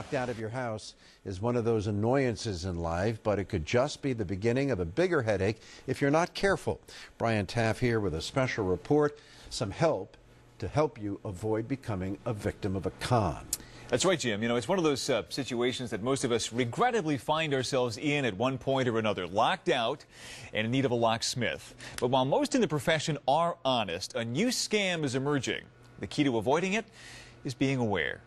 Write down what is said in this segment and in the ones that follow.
locked out of your house is one of those annoyances in life, but it could just be the beginning of a bigger headache if you're not careful. Brian Taff here with a special report, some help to help you avoid becoming a victim of a con. That's right, Jim. You know, it's one of those situations that most of us regrettably find ourselves in at one point or another, locked out and in need of a locksmith. But while most in the profession are honest, a new scam is emerging. The key to avoiding it is being aware.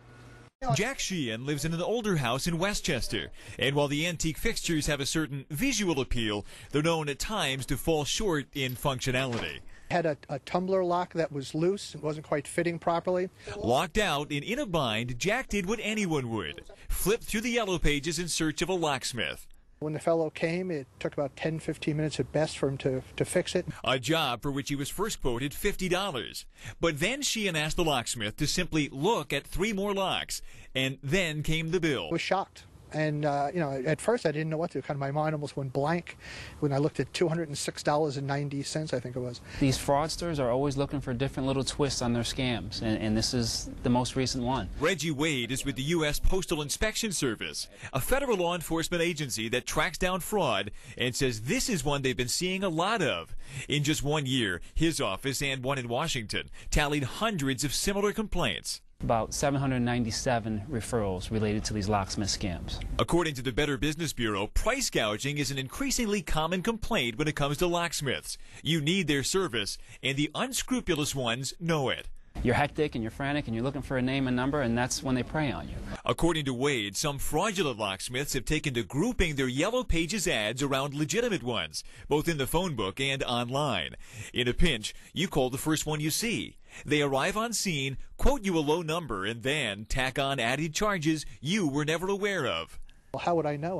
Jack Sheehan lives in an older house in Westchester, and while the antique fixtures have a certain visual appeal, they're known at times to fall short in functionality. Had a tumbler lock that was loose. It wasn't quite fitting properly. Locked out and in a bind, Jack did what anyone would, flip through the yellow pages in search of a locksmith. When the fellow came, it took about 10-15 minutes at best for him to fix it. A job for which he was first quoted $50. But then Sheehan asked the locksmith to simply look at 3 more locks, and then came the bill. I was shocked. And, you know, at first I didn't know what to do. Kind of my mind almost went blank when I looked at $206.90, I think it was. These fraudsters are always looking for different little twists on their scams, and this is the most recent one. Reggie Wade is with the U.S. Postal Inspection Service, a federal law enforcement agency that tracks down fraud, and says this is one they've been seeing a lot of. In just 1 year, his office and one in Washington tallied hundreds of similar complaints. About 797 referrals related to these locksmith scams. According to the Better Business Bureau, price gouging is an increasingly common complaint when it comes to locksmiths. You need their service, and the unscrupulous ones know it. You're hectic and you're frantic and you're looking for a name and number, and that's when they prey on you. According to Wade, some fraudulent locksmiths have taken to grouping their Yellow Pages ads around legitimate ones, both in the phone book and online. In a pinch, you call the first one you see. They arrive on scene, quote you a low number, and then tack on added charges you were never aware of. Well, how would I know?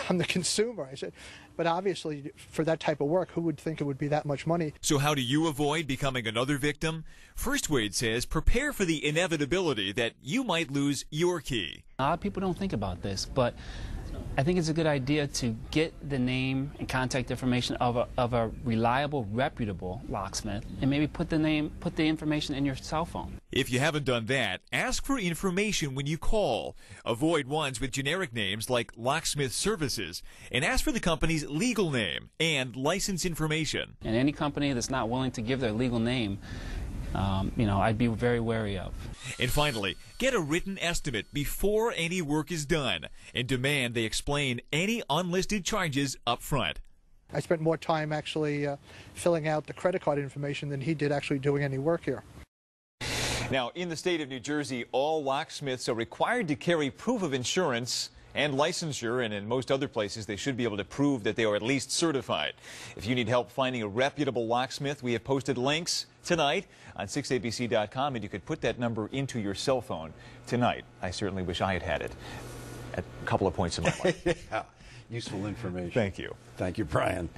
I'm the consumer. I said, but obviously for that type of work, who would think it would be that much money? So how do you avoid becoming another victim? First, Wade says, prepare for the inevitability that you might lose your key. A lot of people don't think about this, but I think it's a good idea to get the name and contact information of a reliable, reputable locksmith, and maybe put the information in your cell phone. If you haven't done that, ask for information when you call. Avoid ones with generic names like Locksmith Services, and ask for the company's legal name and license information. And any company that's not willing to give their legal name, you know, I'd be very wary of. And finally, get a written estimate before any work is done, and demand they explain any unlisted charges up front. I spent more time actually filling out the credit card information than he did actually doing any work here. Now, in the state of New Jersey, all locksmiths are required to carry proof of insurance and licensure, and in most other places they should be able to prove that they are at least certified. If you need help finding a reputable locksmith, we have posted links tonight on 6abc.com, and you could put that number into your cell phone tonight. I certainly wish I had it at a couple of points in my life. Yeah, useful information. Thank you. Thank you, Brian.